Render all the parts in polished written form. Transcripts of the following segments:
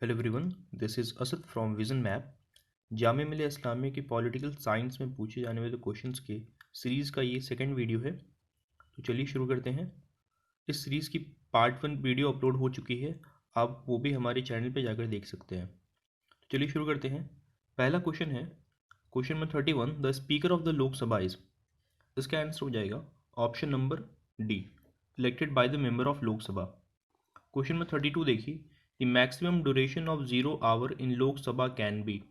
Hello everyone, this is Asad from vision map. Jamia Millia Islamia की political science में पूछे जाने वाले क्वेश्चंस के सीरीज़ का ये सेकंड वीडियो है। तो चलिए शुरू करते हैं। इस सीरीज़ की पार्ट 1 वीडियो अपलोड हो चुकी है, आप वो भी हमारे चैनल पे जाकर देख सकते हैं। तो चलिए शुरू करते हैं। पहला क्वेश्चन है question number 31, the speaker of the Lok Sabha is. इसका आंसर हो जाएगा option number D, elected by the member of Lok Sabha. Question number 32 देखिए, the maximum duration of 0 hour in Lok Sabha can be.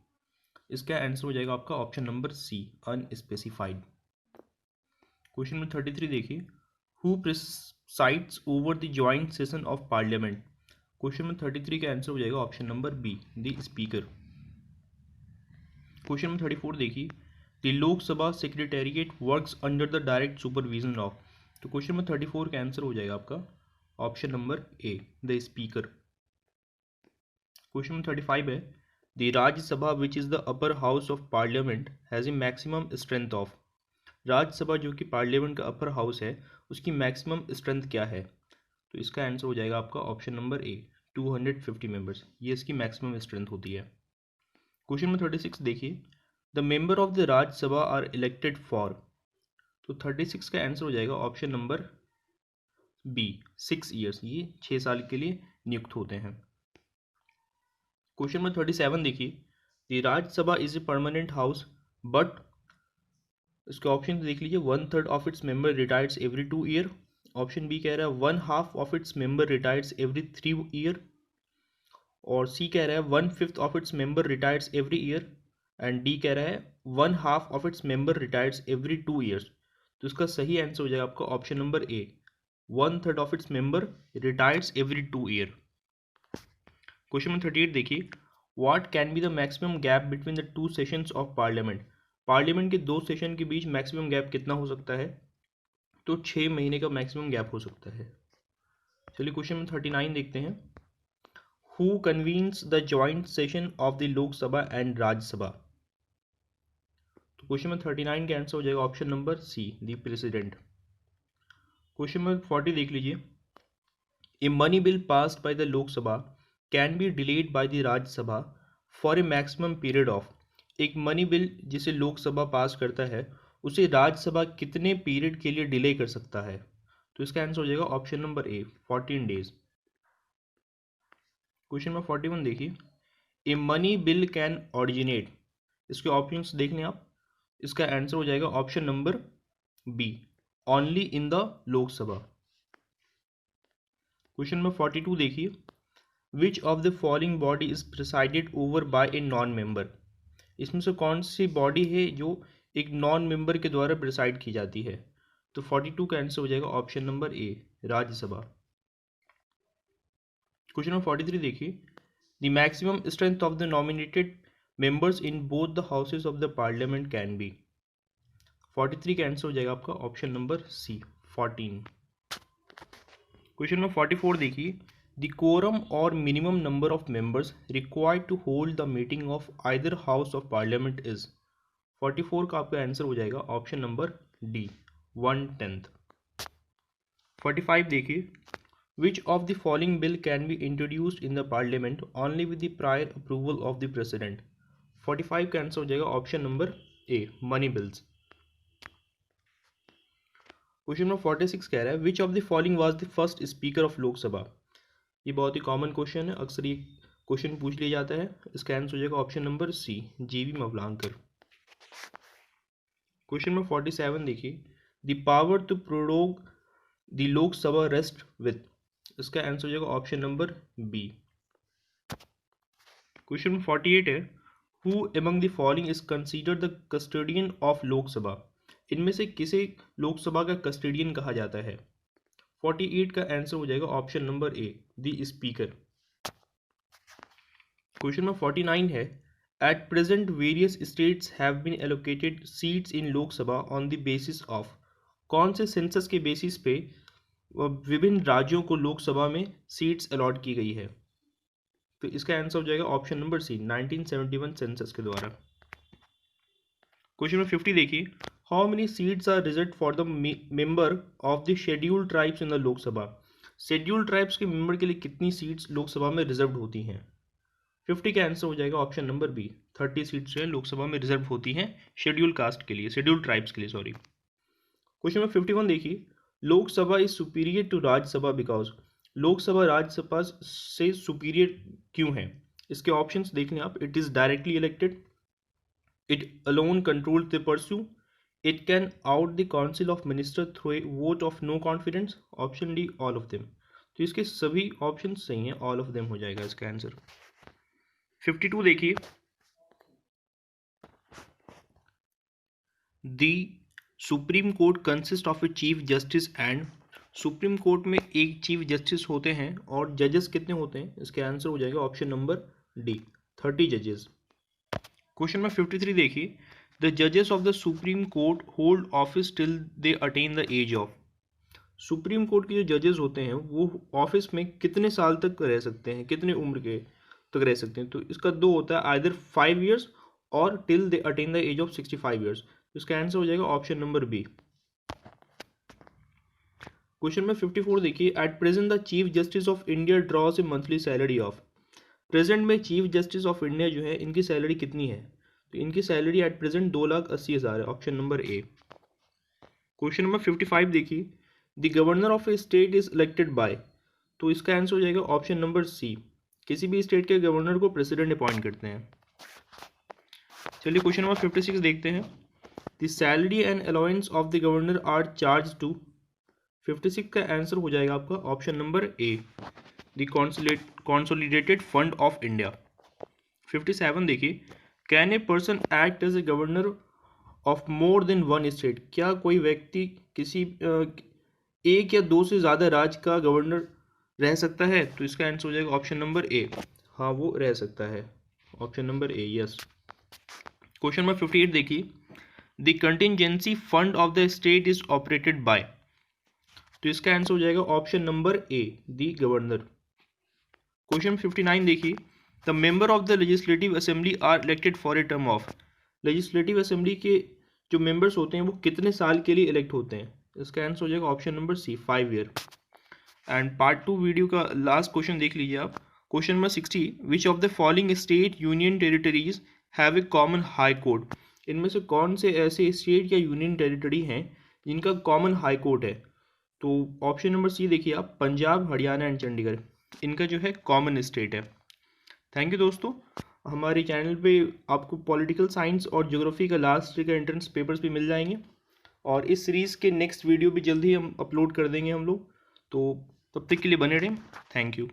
इसका आंसर हो जाएगा आपका option number C, unspecified. Question number 33 देखिए, who presides over the joint session of parliament. Question number 33 का answer हो जाएगा option number B, the speaker. Question number 34 देखिए, the Lok Sabha secretariat works under the direct supervision of. तो question number 34 का answer हो जाएगा आपका option number A, the speaker. Question number 35 है, the Rajya Sabha which is the upper house of parliament has a maximum strength of. Rajya Sabha जो कि parliament का upper house है, उसकी मैक्सिमम स्ट्रेंथ क्या है? तो इसका आंसर हो जाएगा आपका ऑप्शन नंबर ए, 250 मेंबर्स। ये इसकी मैक्सिमम स्ट्रेंथ होती है। क्वेश्चन नंबर 36 देखिए, the member of the Rajya Sabha are elected for. तो 36 का आंसर हो जाएगा ऑप्शन नंबर बी, 6 ईयर्स। ये 6 साल के लिए नियुक्त होते हैं। क्वेश्चन नंबर 37 देखिए, the Rajya Sabha is a permanent house but, इसके ऑप्शन देख लीजिए, 1/3 of its member retires every 2 year. Option B कह रहा है 1/2 of its member retires every 3 year. और सी कह रहा है 1/5 of its member retires every year. And D कह रहा है 1/2 of its member retires every 2 years. तो इसका सही आंसर हो जाएगा आपका option number A, 1/3 of its member retires every 2 year. Question number 38 देखिए, what can be the maximum gap between the 2 sessions of parliament. Parliament के 2 सेशन के बीच maximum gap कितना हो सकता है? तो 6 महीने का मैक्सिमम गैप हो सकता है। चलिए क्वेश्चन नंबर 39 देखते हैं, who convenes the joint session of the Lok Sabha and Rajya Sabha. तो क्वेश्चन नंबर 39 का आंसर हो जाएगा option number C, the president. Question number 40 देख लीजिए, a money bill passed by the Lok Sabha can be delayed by the Rajya Sabha for a maximum period of. एक money bill जिसे लोकसभा पास करता है, उसे राज्यसभा कितने पीरियड के लिए डिले कर सकता है? तो इसका आंसर हो जाएगा option number A, 14 days. Question number 41 देखिए, a money bill can originate. इसके ऑप्शंस देख लें आप। इसका आंसर हो जाएगा option number B, only in the Lok Sabha. Question number 42 देखिए, which of the following body is presided over by a non member. इसमें से कौन सी बॉडी है जो एक नॉन मेंबर के द्वारा प्रिसाइड की जाती है? तो 42 का आंसर हो जाएगा option number A, Rajya Sabha. Question number 43 देखिए, the maximum strength of the nominated members in both the houses of the parliament can be. 43 का आंसर हो जाएगा आपका option number C, 14। Question number 44 देखिए, the quorum or minimum number of members required to hold the meeting of either house of parliament is. 44 का आपका answer हो जाएगा option number D, 1/10। 45 देखिए, which of the following bill can be introduced in the parliament only with the prior approval of the president. 45 का answer हो जाएगा option number ए, money bills. Question number 46 कह रहा है, विच of the following was the first speaker of Lok Sabha. ये बहुत ही common question है, अक्सर ये क्वेश्चन पूछ लिया जाता है। इसका आंसर हो जाएगा ऑप्शन नंबर सी, जीवी मवलांकर। क्वेश्चन नंबर 47 देखिए, the power to prorogue the Lok Sabha rest with. इसका आंसर हो जाएगा option number B. Question number 48 है, who among the following is considered the custodian of Lok Sabha. इनमें से किसे लोकसभा का कस्टोडियन कहा जाता है? 48 का आंसर हो जाएगा option number A, the speaker. Question number 49 है, at present various states have been allocated seats in Lok Sabha on the basis of. कौन से सेंसस के बेसिस पे विभिन्न राज्यों को लोकसभा में सीट्स अलॉट की गई है? तो इसका आंसर हो जाएगा ऑप्शन नंबर सी, 1971 सेंसस के द्वारा। क्वेश्चन नंबर 50 देखिए, how many seats are reserve for the member of the scheduled tribes in the Lok Sabha. Scheduled tribes के मेंबर के लिए कितनी सीट्स लोकसभा में रिजर्व होती हैं? 50 का आंसर हो जाएगा ऑप्शन नंबर बी। 30 सीट्स जो है लोकसभा में रिजर्व होती हैं शेड्यूल कास्ट के लिए, शेड्यूल ट्राइब्स के लिए, सॉरी। क्वेश्चन नंबर 51 देखिए, Lok Sabha is superior to Rajya Sabha because, Lok Sabha Rajya Sabha से सुपीरियर क्यों है? इसके ऑप्शंस देख लें आप। It is directly elected, it alone controls the pursue, it can out the council of minister through a vote of no confidence, option D all of them। तो इसके सभी ऑप्शन सही हैं, ऑल ऑफ देम हो जाएगा इसका answer. 52 देखिए, the supreme court consist of a chief justice and, supreme court में एक चीफ जस्टिस होते हैं और जजेस कितने होते हैं? इसके आंसर हो जाएगा ऑप्शन नंबर डी, 30 जजेस। क्वेश्चन नंबर 53 देखिए, द जजेस of the supreme court hold office till they attain the age of, supreme court के जो जजेस होते हैं वो ऑफिस में कितने साल तक रह सकते हैं, कितने उम्र के तक रह सकते हैं? तो इसका दो होता है, either 5 years or till they attain the age of 65 years. इसका आंसर हो जाएगा option number B. Question number 54 देखिए, at present the chief justice of India draws a monthly salary of, present में चीफ जस्टिस ऑफ इंडिया जो है इनकी salary कितनी है? तो इनकी सैलरी एट प्रेजेंट 2,80,000 है, ऑप्शन नंबर ए। क्वेश्चन नंबर 55 देखिए, the governor of A state is elected by, तो इसका आंसर हो जाएगा ऑप्शन नंबर सी, किसी भी स्टेट के गवर्नर को प्रेसिडेंट अपॉइंट करते हैं। चलिए क्वेश्चन नंबर 56 देखते हैं, the salary and allowance of the governor are charge to, 56 का आंसर हो जाएगा आपका option number A, the consolidated fund of India. 57 देखिए, can a person act as a governor of more than one state, क्या कोई व्यक्ति किसी एक या दो से ज़्यादा राज्य का गवर्नर रह सकता है? तो इसका आंसर हो जाएगा ऑप्शन नंबर ए, हाँ वो रह सकता है, option number A, yes. Question number 58 देखिए, the contingency fund of the state is operated by, तो इसका आंसर हो जाएगा option number A, the governor. Question 59 देखिए, the member of the legislative assembly are elected for a term of, legislative assembly के जो members होते हैं वो कितने साल के लिए इलेक्ट होते हैं? इसका आंसर हो जाएगा option number C, 5 year. And part 2 video का लास्ट क्वेश्चन देख लीजिए आप। Question number 60, which of the following state union territories have a common high court, इनमें से कौन से ऐसे स्टेट या यूनियन टेरिटरी हैं जिनका कॉमन हाई कोर्ट है? तो ऑप्शन नंबर सी देखिए आप, पंजाब, हरियाणा एंड चंडीगढ़, इनका जो है कॉमन स्टेट है। थैंक यू दोस्तों, हमारे चैनल पे आपको पॉलिटिकल साइंस और ज्योग्राफी का लास्ट ईयर का एंट्रेंस पेपर्स भी मिल जाएंगे, और इस सीरीज़ के नेक्स्ट वीडियो भी जल्दी ही हम अपलोड कर देंगे हम लोग, तो तब तक के लिए बने रहें। Thank you.